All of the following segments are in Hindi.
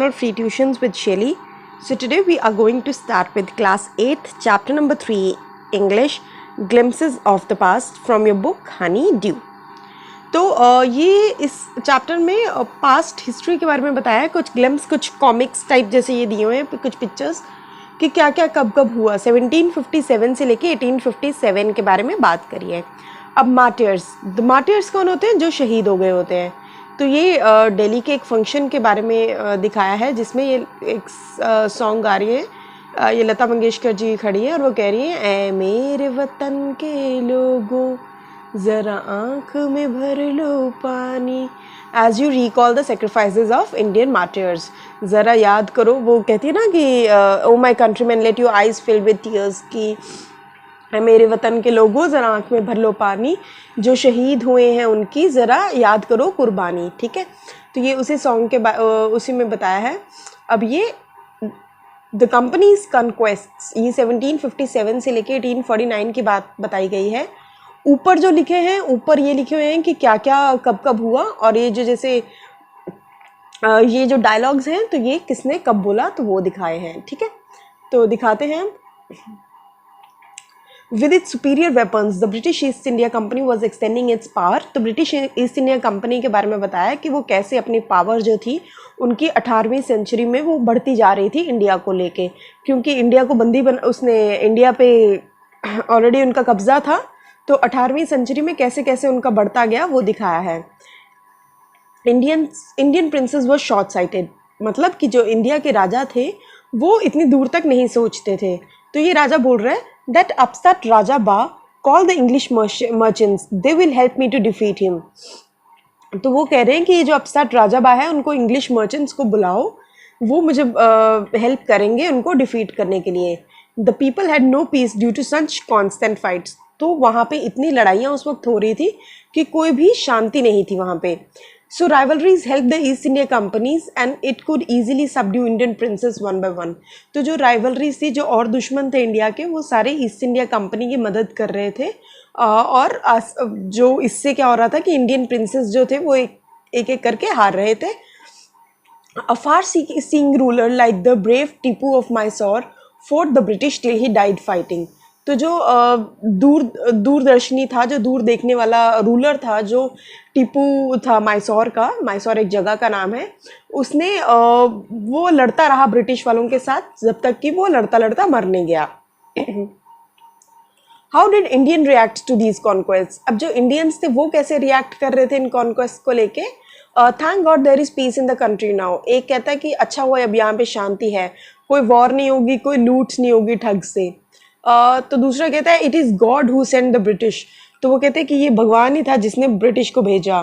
channel Free Tuitions with Shelly. So today we are going to start with class 8th chapter number 3 English Glimpses of the Past from your book Honey Dew. तो ये इस चैप्टर में पास्ट हिस्ट्री के बारे में बताया है, कुछ ग्लिम्स, कुछ कॉमिक्स टाइप जैसे ये दिए हुए हैं, कुछ पिक्चर्स कि क्या क्या कब कब हुआ। 1757 से लेके 1857 के बारे में बात करी है। अब मार्टियर्स कौन होते हैं? जो शहीद हो गए होते हैं। तो ये दिल्ली के एक फंक्शन के बारे में दिखाया है जिसमें ये एक सॉन्ग गा रही है, ये लता मंगेशकर जी खड़ी है और वो कह रही है, ऐ मेरे वतन के लोगों ज़रा आँख में भर लो पानी, as you recall the sacrifices of Indian martyrs. ज़रा याद करो, वो कहती है ना कि O my countryman let your eyes filled with tears, की मेरे वतन के लोगों ज़रा आँख में भर लो पानी, जो शहीद हुए हैं उनकी ज़रा याद करो कुर्बानी। ठीक है, तो ये उसी सॉन्ग के उसी में बताया है। अब ये द कंपनीज कॉन्क्वेस्ट, ये 1757 से लेके 1849 की बात बताई गई है। ऊपर जो लिखे हैं, ऊपर ये लिखे हुए हैं कि क्या क्या कब कब हुआ, और ये जो जैसे ये जो डायलॉग्स हैं तो ये किसने कब बोला तो वो दिखाए हैं। ठीक है, तो दिखाते हैं। With its superior weapons, the British East India Company was extending its power. तो ब्रिटिश ईस्ट इंडिया कंपनी के बारे में बताया कि वो कैसे अपनी पावर जो थी उनकी 18वीं सेंचुरी में वो बढ़ती जा रही थी इंडिया को लेके, क्योंकि इंडिया को उसने इंडिया पे ऑलरेडी उनका कब्जा था। तो 18वीं सेंचुरी में कैसे कैसे उनका बढ़ता गया वो दिखाया है। इंडियन प्रिंसेस वो शॉर्ट साइटेड, मतलब कि जो इंडिया के राजा थे वो इतनी दूर तक नहीं सोचते थे। तो ये राजा बोल रहे हैं, दैट अपस्टार्ट राजा बा call the English merchants, they will help me to defeat him. तो वो कह रहे हैं कि ये जो अपस्टार्ट राजा बा है उनको इंग्लिश मर्चेंट्स को बुलाओ, वो मुझे हेल्प करेंगे उनको डिफीट करने के लिए। The people had no peace due to such constant fights. तो वहाँ पे इतनी लड़ाइयाँ उस वक्त हो रही थी कि कोई भी शांति नहीं थी वहाँ पे। So rivalries helped the East India companies and it could easily subdue Indian princes one by one. तो जो rivalries थी, जो और दुश्मन थे इंडिया के, वो सारे ईस्ट इंडिया कंपनी की मदद कर रहे थे। और जो इससे क्या हो रहा था कि इंडियन प्रिंसेस जो थे वो एक एक करके हार रहे थे। A far-seeing ruler like the brave Tipu of Mysore fought the British till he died fighting. तो जो दूरदर्शनी था, जो दूर देखने वाला रूलर था, जो टीपू था मैसूर का, मैसूर एक जगह का नाम है, उसने वो लड़ता रहा ब्रिटिश वालों के साथ जब तक कि वो लड़ता लड़ता मर नहीं गया। How did Indian react to these conquest? अब जो इंडियंस थे वो कैसे रिएक्ट कर रहे थे इन कॉन्क्वेस्ट को लेके? Thank God there is peace in the country now. एक कहता है कि अच्छा हुआ अब यहाँ पे शांति है, कोई वॉर नहीं होगी, कोई लूट नहीं होगी ठग से। तो दूसरा कहता है it is God who send the British. तो वो कहते हैं कि ये भगवान ही था जिसने ब्रिटिश को भेजा।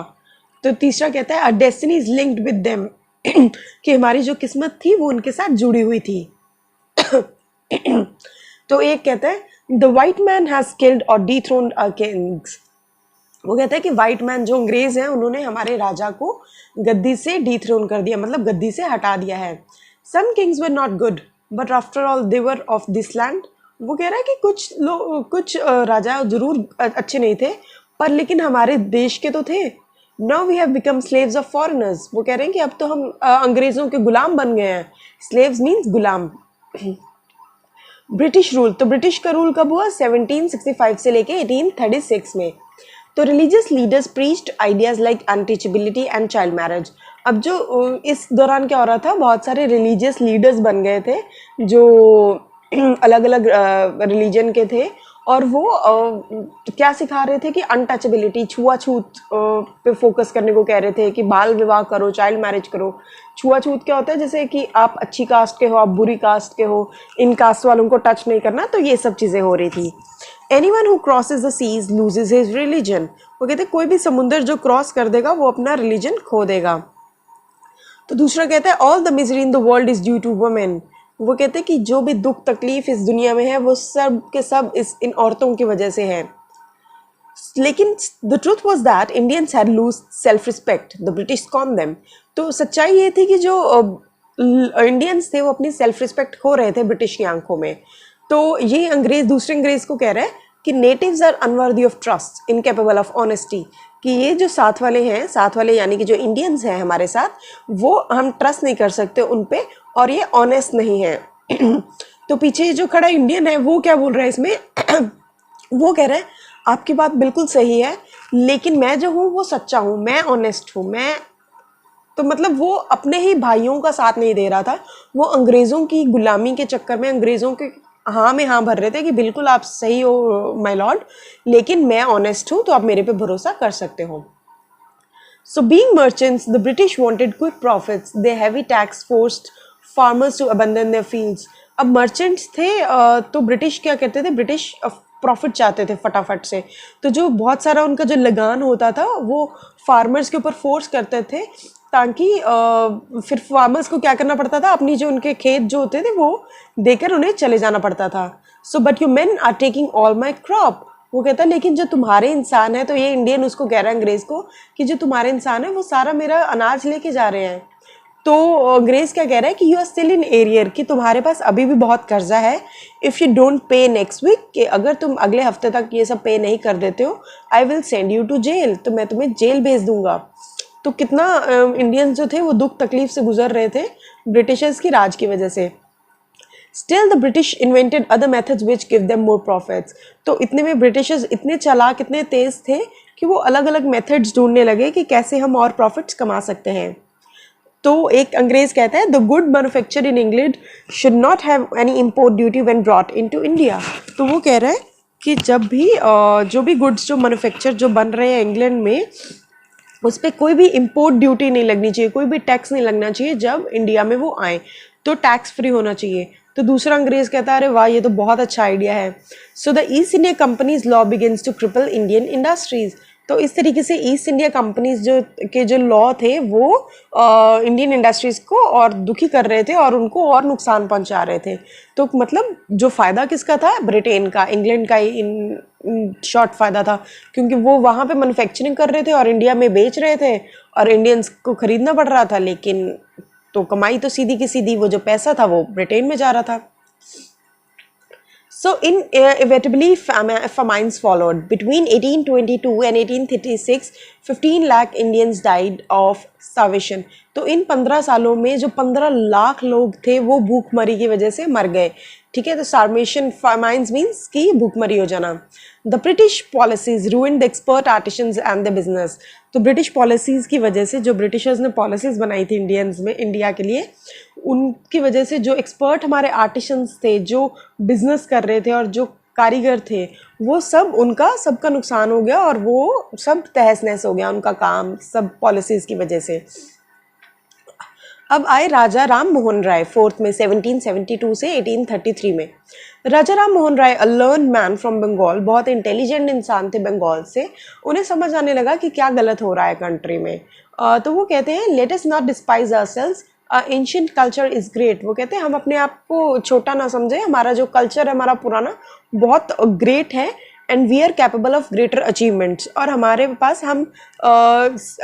तो तीसरा कहता है अ destiny is linked with them, कि हमारी जो किस्मत थी वो उनके साथ जुड़ी हुई थी। तो एक कहता है the white man has killed और डिथ्रोन्ड आवर किंग्स। वो कहता है कि वाइट मैन जो अंग्रेज हैं उन्होंने हमारे राजा को गद्दी से डिथ्रोन कर दिया, मतलब गद्दी से हटा दिया है। Some kings were not good but after all they were of this land. वो कह रहा है कि कुछ राजा जरूर अच्छे नहीं थे, पर लेकिन हमारे देश के तो थे। Now we have become slaves of foreigners. वो कह रहे हैं कि अब तो हम अंग्रेज़ों के गुलाम बन गए हैं। स्लेव्स मीन्स गुलाम। ब्रिटिश रूल, तो ब्रिटिश का रूल कब हुआ? 1765 से लेके 1836 में। तो religious leaders preached ideas like untouchability and child marriage. अब जो इस दौरान क्या हो रहा था, बहुत सारे रिलीजियस लीडर्स बन गए थे जो अलग अलग रिलीजन के थे, और वो क्या सिखा रहे थे कि अनटचेबिलिटी, छुआछूत पे फोकस करने को कह रहे थे कि बाल विवाह करो, चाइल्ड मैरिज करो। छुआछूत क्या होता है? जैसे कि आप अच्छी कास्ट के हो, आप बुरी कास्ट के हो, इन कास्ट वालों को टच नहीं करना। तो ये सब चीज़ें हो रही थी। Anyone who crosses the seas loses his religion. वो कहते कोई भी समुंदर जो क्रॉस कर देगा वो अपना रिलीजन खो देगा। तो दूसरा कहता है all the misery in the world is due to women. वो कहते हैं कि जो भी दुख तकलीफ इस दुनिया में है वो सब के सब इन औरतों की वजह से है। लेकिन the truth was that Indians had lose self respect, the British con them. तो सच्चाई ये थी कि जो इंडियंस थे वो अपनी सेल्फ रिस्पेक्ट खो रहे थे ब्रिटिश की आंखों में। तो ये अंग्रेज दूसरे अंग्रेज को कह रहे हैं कि natives are unworthy of trust, incapable of honesty, कि ये जो साथ वाले हैं, साथ वाले यानी कि जो इंडियंस हैं हमारे साथ, वो हम ट्रस्ट नहीं कर सकते उन पे और ये ऑनेस्ट नहीं है। तो पीछे जो खड़ा इंडियन है वो क्या बोल रहा है इसमें? वो कह रहा है आपकी बात बिल्कुल सही है, लेकिन मैं जो हूँ वो सच्चा हूँ, मैं ऑनेस्ट हूँ, मैं तो मतलब वो अपने ही भाइयों का साथ नहीं दे रहा था, वो अंग्रेज़ों की गुलामी के चक्कर में अंग्रेज़ों के हाँ में हाँ भर रहे थे कि बिल्कुल आप सही हो माय लॉर्ड, लेकिन मैं ऑनेस्ट हूँ तो आप मेरे पे भरोसा कर सकते हो। So being merchants, the British wanted quick profits. The heavy tax forced farmers to abandon their fields. अब मर्चेंट्स थे तो ब्रिटिश क्या करते थे, ब्रिटिश प्रॉफिट चाहते थे फटाफट से, तो जो बहुत सारा उनका जो लगान होता था वो फार्मर्स के ऊपर फोर्स करते थे, ताकि फिर फार्मर्स को क्या करना पड़ता था, अपनी जो उनके खेत जो होते थे वो देकर उन्हें चले जाना पड़ता था। So but you men are taking all my crop, वो कहता है लेकिन जो तुम्हारे इंसान है, तो ये इंडियन उसको कह रहा है अंग्रेज़ को कि जो तुम्हारे इंसान है वो सारा मेरा अनाज लेके जा रहे हैं। तो अंग्रेज़ क्या कह रहा है कि you are still in arrear, कि तुम्हारे पास अभी भी बहुत कर्जा है। If you don't pay next week, कि अगर तुम अगले हफ्ते तक ये सब पे नहीं कर देते हो, I will send you to jail, तो मैं तुम्हें जेल भेज दूंगा। तो कितना इंडियंस जो थे वो दुख तकलीफ से गुजर रहे थे ब्रिटिशर्स की राज की वजह से। Still the British invented other methods which give them more profits. तो इतने में ब्रिटिशर्स इतने चालाक, इतने तेज थे कि वो अलग अलग मेथड्स ढूंढने लगे कि कैसे हम और प्रॉफिट्स कमा सकते हैं। तो एक अंग्रेज कहता है the good manufacture in England should not have any import duty when brought into India. तो वो कह रहा है कि जब भी जो भी गुड्स जो मैन्युफैक्चर जो बन रहे हैं इंग्लैंड में, उस पर कोई भी इम्पोर्ट ड्यूटी नहीं लगनी चाहिए, कोई भी टैक्स नहीं लगना चाहिए जब इंडिया में वो आए, तो टैक्स फ्री होना चाहिए। तो दूसरा अंग्रेज कहता है अरे वाह ये तो बहुत अच्छा आइडिया है। So the East India Company's law begins to cripple Indian industries. तो इस तरीके से ईस्ट इंडिया कंपनीज जो लॉ थे वो इंडियन इंडस्ट्रीज को और दुखी कर रहे थे और उनको और नुकसान पहुंचा रहे थे। तो मतलब जो फ़ायदा किसका था? ब्रिटेन का, इंग्लैंड का ही इन शॉर्ट फ़ायदा था, क्योंकि वो वहाँ पे मैन्युफैक्चरिंग कर रहे थे और इंडिया में बेच रहे थे और इंडियंस को ख़रीदना पड़ रहा था, लेकिन तो कमाई तो सीधी की सीधी, वो जो पैसा था वो ब्रिटेन में जा रहा था। So inevitably famines followed. Between 1822 and 1836, 15 lakh Indians died of starvation. तो इन 15 सालों में जो 15 लाख लोग थे वो भूखमरी की वजह से मर गए। ठीक है, तो starvation famines means कि भूखमरी हो जाना। The British policies ruined the expert artisans and the business. तो ब्रिटिश पॉलिसीज़ की वजह से, जो ब्रिटिशर्स ने पॉलिसीज़ बनाई थी इंडिया के लिए, उनकी वजह से जो एक्सपर्ट हमारे आर्टिशंस थे, जो बिजनेस कर रहे थे और जो कारीगर थे, वो सब सबका नुकसान हो गया और वो सब तहस नहस हो गया उनका काम, सब पॉलिसीज़ की वजह से। अब आए राजा राम मोहन राय फोर्थ में 1772 से 1833 में। Raja Ram Mohan Roy a learn man from Bengal, बहुत इंटेलिजेंट इंसान थे बंगाल से। उन्हें समझ आने लगा कि क्या गलत हो रहा है कंट्री में। तो वो कहते हैं let us not despise ourselves, ancient culture is great. वो कहते हैं हम अपने आप को छोटा ना समझें, हमारा जो कल्चर है हमारा पुराना बहुत ग्रेट है, and we are capable of greater achievements. और हमारे पास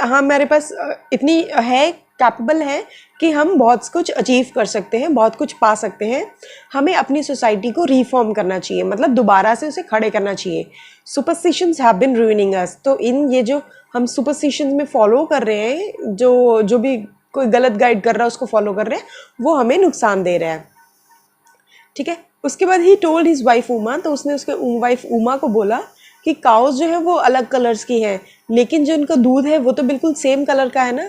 हमारे पास इतनी है, कैपेबल है कि हम बहुत कुछ अचीव कर सकते हैं, बहुत कुछ पा सकते हैं। हमें अपनी सोसाइटी को रिफॉर्म करना चाहिए, मतलब दोबारा से उसे खड़े करना चाहिए। सुपरस्टिशंस हैव बीन रूइनिंग अस। तो ये जो हम सुपरस्टिशंस में फॉलो कर रहे हैं, जो भी कोई गलत गाइड कर रहा है उसको फॉलो कर रहे हैं, वो हमें नुकसान दे रहा है। ठीक है, उसके बाद he told his wife Uma, तो उसने उसके वाइफ उमा को बोला कि काउस जो है वो अलग कलर्स की हैं, लेकिन जो इनका दूध है वो तो बिल्कुल सेम कलर का है ना।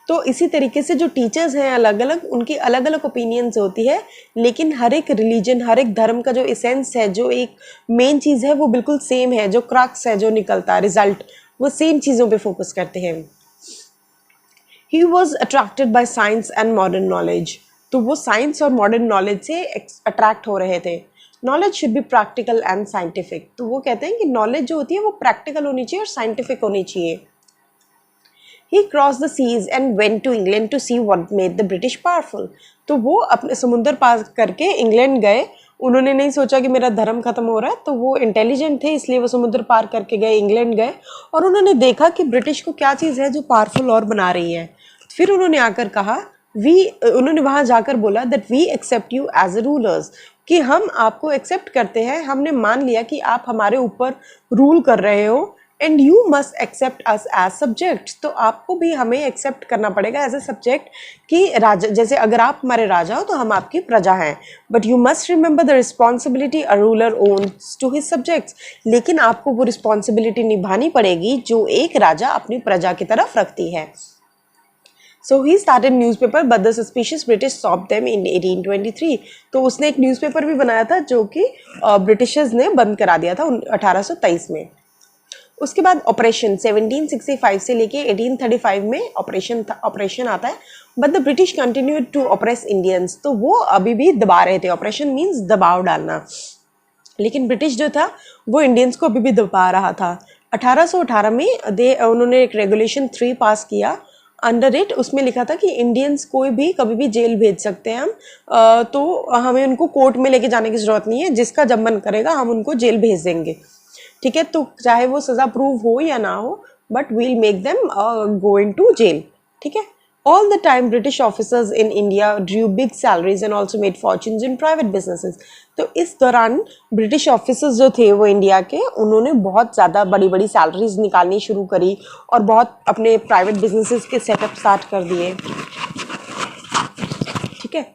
तो इसी तरीके से जो टीचर्स हैं अलग अलग, उनकी अलग अलग ओपिनियंस होती है, लेकिन हर एक रिलीजन, हर एक धर्म का जो एसेंस है, जो एक मेन चीज़ है वो बिल्कुल सेम है, जो क्रक्स है, जो निकलता रिजल्ट, वो सेम चीज़ों पे फोकस करते हैं। He was attracted by science and modern knowledge. तो वो साइंस और मॉडर्न नॉलेज से अट्रैक्ट हो रहे थे। Knowledge should be practical and scientific. तो वो कहते हैं कि नॉलेज जो होती है वो प्रैक्टिकल होनी चाहिए और साइंटिफिक होनी चाहिए। He crossed the seas and went to England to see what made the British powerful. तो वो अपने समुद्र पार करके इंग्लैंड गए। उन्होंने नहीं सोचा कि मेरा धर्म खत्म हो रहा है, तो वो इंटेलिजेंट थे, इसलिए वो समुद्र पार करके गए, इंग्लैंड गए, और उन्होंने देखा कि ब्रिटिश को क्या चीज़ है जो पावरफुल और बना रही है। फिर उन्होंने आकर कहा उन्होंने वहाँ जाकर बोला that we accept you as a rulers, कि हम आपको एक्सेप्ट करते हैं, हमने मान लिया कि आप हमारे ऊपर रूल कर रहे हो, and you must accept us as subject. तो आपको भी हमें एक्सेप्ट करना पड़ेगा एज ए सब्जेक्ट कि राजा, जैसे अगर आप हमारे राजा हो तो हम आपकी प्रजा हैं। But you must remember the responsibility a ruler owes to his subjects. लेकिन आपको वो रिस्पॉन्सिबिलिटी निभानी पड़ेगी जो एक राजा अपनी प्रजा की तरफ रखती है। So he started newspaper but the suspicious British stopped them in 1823। तो उसने एक न्यूज़पेपर भी बनाया था जो कि ब्रिटिशर्स ने बंद करा दिया था 1823 में। उसके बाद ऑपरेशन 1765 से लेके 1835 में ऑपरेशन आता है। But the British continued to oppress Indians. तो वो अभी भी दबा रहे थे, ऑपरेशन मीन्स दबाव डालना, लेकिन ब्रिटिश जो था वो इंडियंस को अभी भी दबा रहा था। 1818 में उन्होंने एक रेगुलेशन 3 पास किया। अंडर इट उसमें लिखा था कि इंडियंस कोई भी कभी भी जेल भेज सकते हैं हम, तो हमें उनको कोर्ट में लेके जाने की ज़रूरत नहीं है, जिसका जब मन करेगा हम उनको जेल भेज देंगे। ठीक है, तो चाहे वो सज़ा प्रूव हो या ना हो, but we'll make them go into jail. ठीक है। All the time British officers in India drew big salaries and also made fortunes in private businesses। तो इस दौरान ब्रिटिश ऑफिसर्स जो थे वो इंडिया के, उन्होंने बहुत ज़्यादा बड़ी बड़ी सैलरीज निकालनी शुरू करी और बहुत अपने प्राइवेट बिजनेसेस के सेटअप स्टार्ट कर दिए। ठीक है,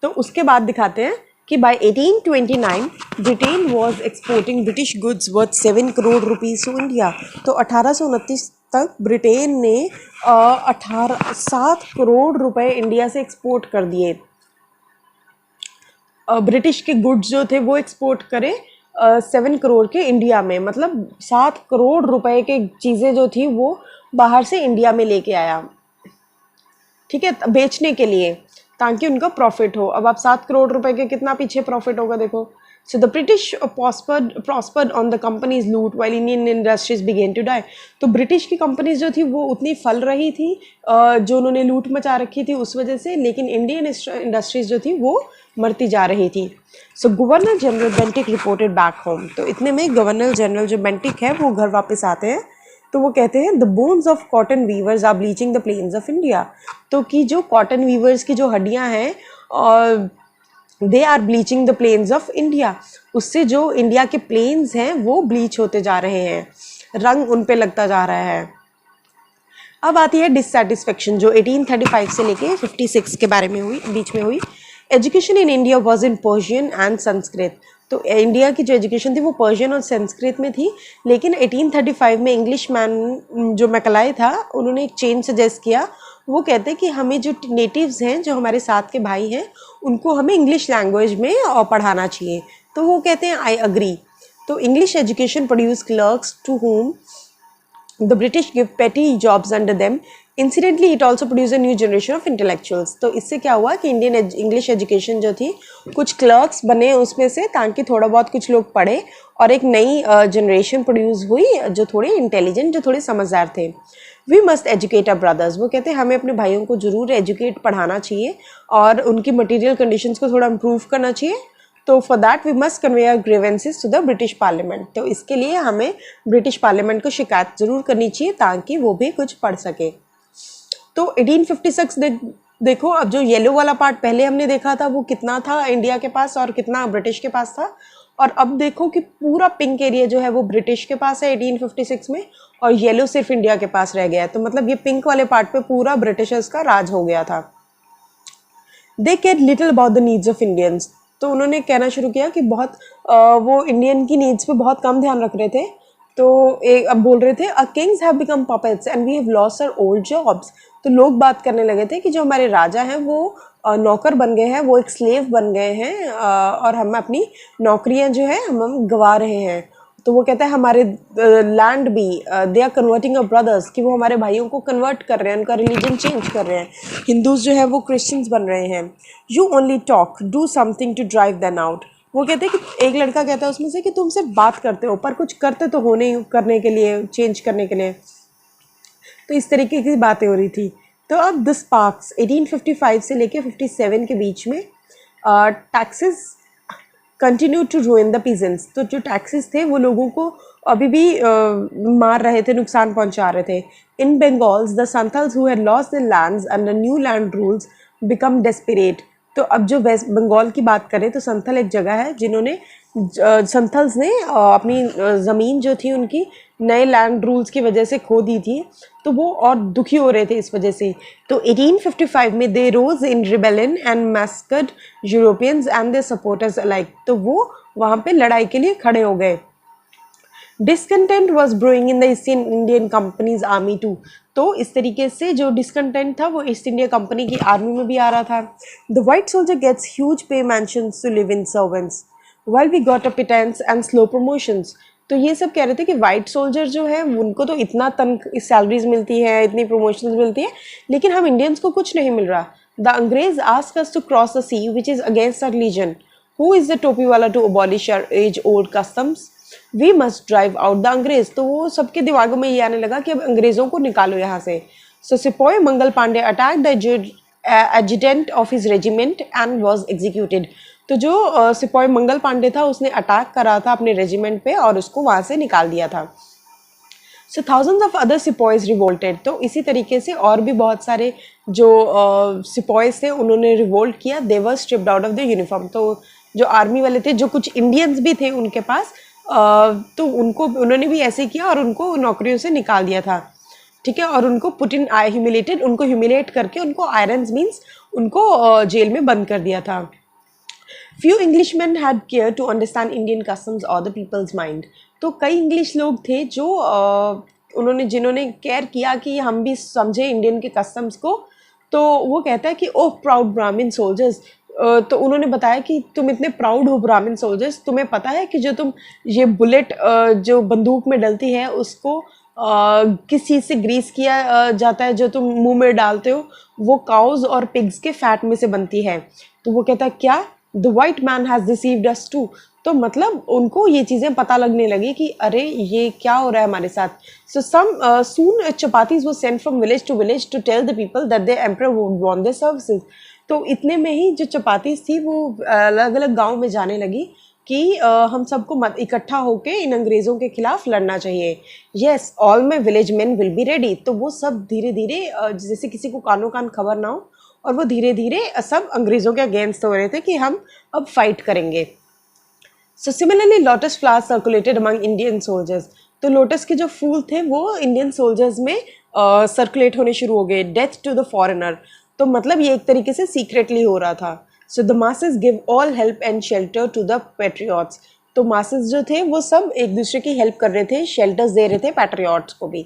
तो उसके बाद दिखाते हैं कि by 1829 Britain was exporting British goods worth 7 crore rupees to India. तो 1829 तक ब्रिटेन ने 7 करोड़ रुपए इंडिया से एक्सपोर्ट कर दिए। ब्रिटिश के गुड्स जो थे वो एक्सपोर्ट करे 7 करोड़ के इंडिया में, मतलब 7 करोड़ रुपए के चीज़ें जो थी वो बाहर से इंडिया में लेके आया। ठीक है, बेचने के लिए, ताकि उनका प्रॉफिट हो। अब आप 7 करोड़ रुपए के कितना पीछे प्रॉफिट होगा देखो। So the British prospered on the company's loot while Indian industries began to die. तो ब्रिटिश की कंपनीज जो थी वो उतनी फल रही थी जो उन्होंने लूट मचा रखी थी उस वजह से, लेकिन इंडियन इंडस्ट्रीज जो थी वो मरती जा रही थी। So Governor General Bentinck reported back home. तो इतने में गवर्नर जनरल जो बेंटिक है वो घर वापस आते हैं। तो वो कहते हैं the bones of cotton weavers are bleaching the plains of India. तो कि जो कॉटन वीवर्स की जो हड्डियां हैं और they are bleaching the plains of India, उससे जो इंडिया के प्लेन्स हैं वो ब्लीच होते जा रहे हैं, रंग उन पे लगता जा रहा है। अब आती है डिससेटिस्फेक्शन जो 1835 से लेके 56 के बारे में हुई, बीच में हुई। Education in India was in Persian and Sanskrit. तो इंडिया की जो एजुकेशन थी वो पर्शियन और संस्कृत में थी, लेकिन 1835 में इंग्लिश मैन जो मैकलाई था उन्होंने एक चेंज सजेस्ट किया। वो कहते हैं कि हमें जो नेटिव्स हैं, जो हमारे साथ के भाई हैं, उनको हमें इंग्लिश लैंग्वेज में पढ़ाना चाहिए। तो वो कहते हैं आई अग्री। तो English education produce clerks to home the British give petty jobs under them। Incidentally, it also produced a new generation of intellectuals। तो इससे क्या हुआ कि इंडियन इंग्लिश एजुकेशन जो थी, कुछ क्लर्क्स बने उसमें से ताकि थोड़ा बहुत कुछ लोग पढ़े, और एक नई जनरेशन प्रोड्यूस हुई जो थोड़े इंटेलिजेंट, जो थोड़े समझदार थे। We must educate our brothers. वो कहते हैं हमें अपने भाइयों को ज़रूर एजुकेट पढ़ाना चाहिए और उनकी मटीरियल कंडीशंस को थोड़ा इम्प्रूव करना चाहिए। तो for that we must convey our grievances to the British parliament. तो इसके लिए हमें ब्रिटिश पार्लियामेंट को शिकायत ज़रूर करनी चाहिए ताकि वो भी कुछ पढ़ सके। तो 1856 देखो, अब जो येलो वाला पार्ट पहले हमने देखा था वो कितना था इंडिया के पास और कितना ब्रिटिश के पास था, और अब देखो कि पूरा पिंक एरिया जो है वो ब्रिटिश के पास है 1856 में, और येलो सिर्फ इंडिया के पास रह गया है। तो मतलब ये पिंक वाले पार्ट पे पूरा ब्रिटिशर्स का राज हो गया था। They care little about the needs of Indians. तो उन्होंने कहना शुरू किया कि बहुत वो इंडियन की नीड्स पे बहुत कम ध्यान रख रहे थे। तो एक अब बोल रहे थे a kings have become puppets and we have lost our old jobs. तो लोग बात करने लगे थे कि जो हमारे राजा हैं वो नौकर बन गए हैं, वो एक स्लेव बन गए हैं, और हम अपनी नौकरियां जो है हम गंवा रहे हैं। तो वो कहता है हमारे लैंड भी they are converting our brothers, कि वो हमारे भाइयों को कन्वर्ट कर रहे हैं, उनका रिलीजन चेंज कर रहे हैं। हिंदूज जो है वो क्रिश्चियंस बन रहे हैं। You only talk, do something to drive them out. वो कहते हैं कि एक लड़का कहता है उसमें से कि तुम सिर्फ बात करते हो पर कुछ करते तो हो नहीं करने के लिए, चेंज करने के लिए। तो इस तरीके की बातें हो रही थी। तो अब द स्पार्क्स 1855 से लेके 57 के बीच में taxes continue to ruin the peasants. तो जो टैक्सेस थे वो लोगों को अभी भी मार रहे थे, नुकसान पहुंचा रहे थे। In Bengals the Santhals who had lost their lands under new land rules become desperate. तो अब जो वेस्ट बंगाल की बात करें तो संथल एक जगह है जिन्होंने संथल्स ने अपनी ज़मीन जो थी उनकी नए लैंड रूल्स की वजह से खो दी थी, तो वो और दुखी हो रहे थे इस वजह से। तो 1855 में they rose in rebellion and massacred Europeans and their supporters alike, तो वो वहाँ पे लड़ाई के लिए खड़े हो गए। Discontent was brewing in the East Indian company's army too, तो इस तरीके से जो डिसकंटेंट था वो ईस्ट इंडिया कंपनी की आर्मी में भी आ रहा था। The white soldier gets huge pay mansions to live in servants while we got a pittance and slow promotions। तो ये सब कह रहे थे कि वाइट सोल्जर जो है उनको तो इतना सैलरीज मिलती है, इतनी प्रमोशंस मिलती है, लेकिन हम इंडियंस को कुछ नहीं मिल रहा। The angrez ask us to cross the sea which is against our religion, who is the topi wala to abolish our age old customs, we must drive out the angrez. तो वो सबके दिमागों में ये आने लगा कि अब अंग्रेजों को निकालो यहाँ से। So sipahi Mangal Pandey attack the adjutant of his regiment and was executed. तो जो सिपाही मंगल पांडे था उसने अटैक करा था अपने रेजिमेंट पे और उसको वहाँ से निकाल दिया था। सो थाउजेंड्स ऑफ अदर सिपाहीज रिवोल्टेड, तो इसी तरीके से और भी बहुत सारे जो सिपाहीज थे उन्होंने रिवोल्ट किया। They were stripped out of the uniform, तो जो आर्मी वाले थे, जो कुछ इंडियंस भी थे उनके पास, तो उन्होंने भी ऐसे किया और उनको नौकरियों से निकाल दिया था, ठीक है। और उनको पुट इन ह्यूमिलेटेड, उनको ह्यूमिलेट करके उनको आयरन्स मीन्स उनको जेल में बंद कर दिया था। Few Englishmen had cared to understand Indian customs or the people's mind। तो कई इंग्लिश लोग थे जो जिन्होंने केयर किया कि हम भी समझे इंडियन के कस्टम्स को। तो वो कहता है कि ओह प्राउड ब्राह्मण सोल्जर्स, तो उन्होंने बताया कि तुम इतने प्राउड हो ब्राह्मण सोल्जर्स, तुम्हें पता है कि जो तुम ये बुलेट जो बंदूक में डलती है उसको किस चीज़ से ग्रीस किया जाता है, जो तुम मुंह में डालते हो वो काउज और पिग्स के फैट में से बनती है। तो वो कहता है क्या, the white man has deceived us too. तो मतलब उनको ये चीज़ें पता लगने लगी कि अरे ये क्या हो रहा है हमारे साथ। So soon chapatis were sent from village to village to tell the people that the emperor would want their services. तो इतने में ही जो चपातीज थी वो अलग अलग गांव में जाने लगी कि हम सबको इकट्ठा होके इन अंग्रेज़ों के खिलाफ लड़ना चाहिए। Yes all my village man will be ready. तो वो सब धीरे धीरे जैसे किसी को कानो कान खबर ना हो, और वो धीरे धीरे सब अंग्रेज़ों के अगेंस्ट हो रहे थे कि हम अब फाइट करेंगे। So similarly lotus flowers circulated among Indian soldiers. तो लोटस के जो फूल थे वो इंडियन सोल्जर्स में सर्कुलेट होने शुरू हो गए। डेथ टू द फॉरेनर, तो मतलब ये एक तरीके से सीक्रेटली हो रहा था। So the masses give all help and shelter to the patriots. तो मासेस जो थे वो सब एक दूसरे की हेल्प कर रहे थे, शेल्टर्स दे रहे थे पैट्रियट्स को भी।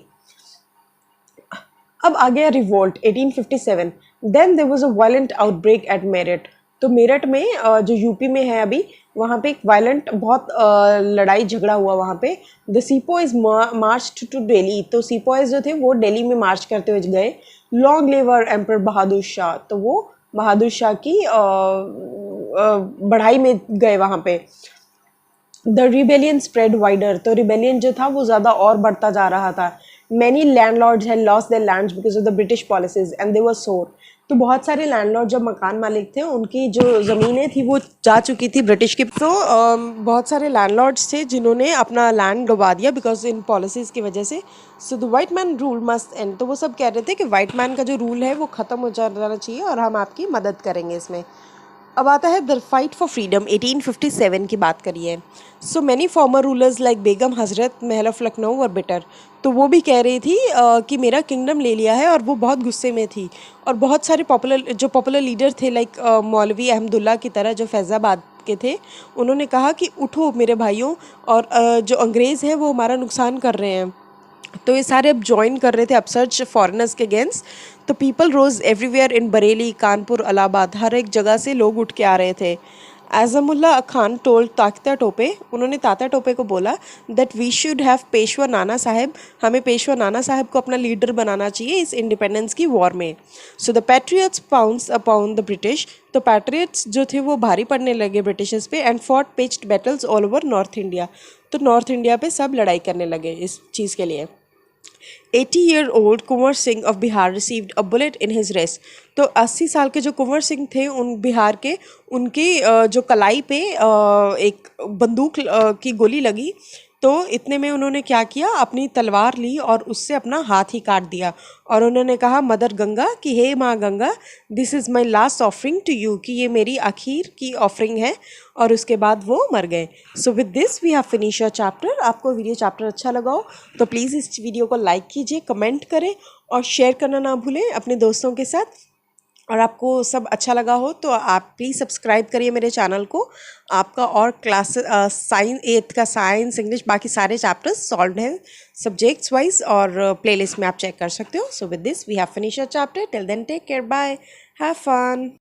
अब आ गया revolt 1857। Then there was a violent outbreak at Meerut. तो मेरठ में जो यूपी में है अभी, वहाँ पे एक वायलेंट बहुत लड़ाई झगड़ा हुआ वहाँ पे। The sepoys march to Delhi. तो सीपॉयज जो थे वो दिल्ली में मार्च करते हुए गए। Long live our emperor Bahadur Shah. तो वो बहादुर शाह की बढ़ाई में गए वहाँ पे। The rebellion spread wider. तो रिबेलियन जो था वो ज़्यादा और बढ़ता जा रहा था। Many landlords had lost their lands because of the British policies and they were sore. तो बहुत सारे लैंडलॉर्ड जो मकान मालिक थे उनकी जो ज़मीनें थी वो जा चुकी थी ब्रिटिश की। तो बहुत सारे लैंडलॉर्ड्स थे जिन्होंने अपना लैंड डुबा दिया बिकॉज इन पॉलिसीज़ की वजह से। So the white man rule must and. तो वो सब कह रहे थे कि वाइट मैन का जो रूल है वो ख़त्म हो जाना चाहिए और हम आपकी मदद करेंगे इसमें। अब आता है द फाइट फॉर फ्रीडम 1857 की बात करिए। So many former rulers like Begum Hazrat Mahal of Lucknow और बिटर। तो वो भी कह रही थी कि मेरा किंगडम ले लिया है, और वो बहुत गुस्से में थी। और बहुत सारे पॉपुलर लीडर थे लाइक मौलवी अहमदुल्ला की तरह जो फैज़ाबाद के थे, उन्होंने कहा कि उठो मेरे भाइयों, और जो अंग्रेज़ हैं वो हमारा नुकसान कर रहे हैं। तो ये सारे अब ज्वाइन कर रहे थे अपसर्च फॉरेनर्स के अगेंस्ट। तो people rose everywhere in Bareilly, Kanpur, Allahabad, हर एक जगह से लोग उठ के आ रहे थे। आज़मुल्ला खान टोल्ड तात्या टोपे, उन्होंने तात्या टोपे को बोला that we should have Peshwa Nana Saheb, हमें पेशवा नाना साहेब को अपना लीडर बनाना चाहिए इस इंडिपेंडेंस की वॉर में। So the patriots pounce upon the British. तो पैट्रियट्स जो थे वो भारी पड़ने लगे ब्रिटिशर्स पे and fought pitched battles all over north India. तो नॉर्थ इंडिया पे सब लड़ाई करने लगे इस चीज़ के लिए। 80-year-old Kunwar Singh of Bihar received a bullet in his rest. तो 80 साल के जो कुंवर सिंह थे उन बिहार के, उनकी जो कलाई पे एक बंदूक की गोली लगी। तो इतने में उन्होंने क्या किया, अपनी तलवार ली और उससे अपना हाथ ही काट दिया और उन्होंने कहा मदर गंगा कि हे माँ Ganga, this is my last offering to you, कि ये मेरी आखिर की ऑफरिंग है। और उसके बाद वो मर गए। So with this we have finish your chapter. आपको वीडियो चैप्टर अच्छा लगा हो तो प्लीज़ इस वीडियो को लाइक कीजिए, कमेंट करें और शेयर करना ना भूलें अपने दोस्तों के साथ। और आपको सब अच्छा लगा हो तो आप प्लीज़ सब्सक्राइब करिए मेरे चैनल को। आपका और क्लास साइंस 8th का साइंस, इंग्लिश, बाकी सारे चैप्टर्स सॉल्व हैं सब्जेक्ट्स वाइज और प्लेलिस्ट में आप चेक कर सकते हो। So with this we have finish a chapter. Till then take care, bye, have fun.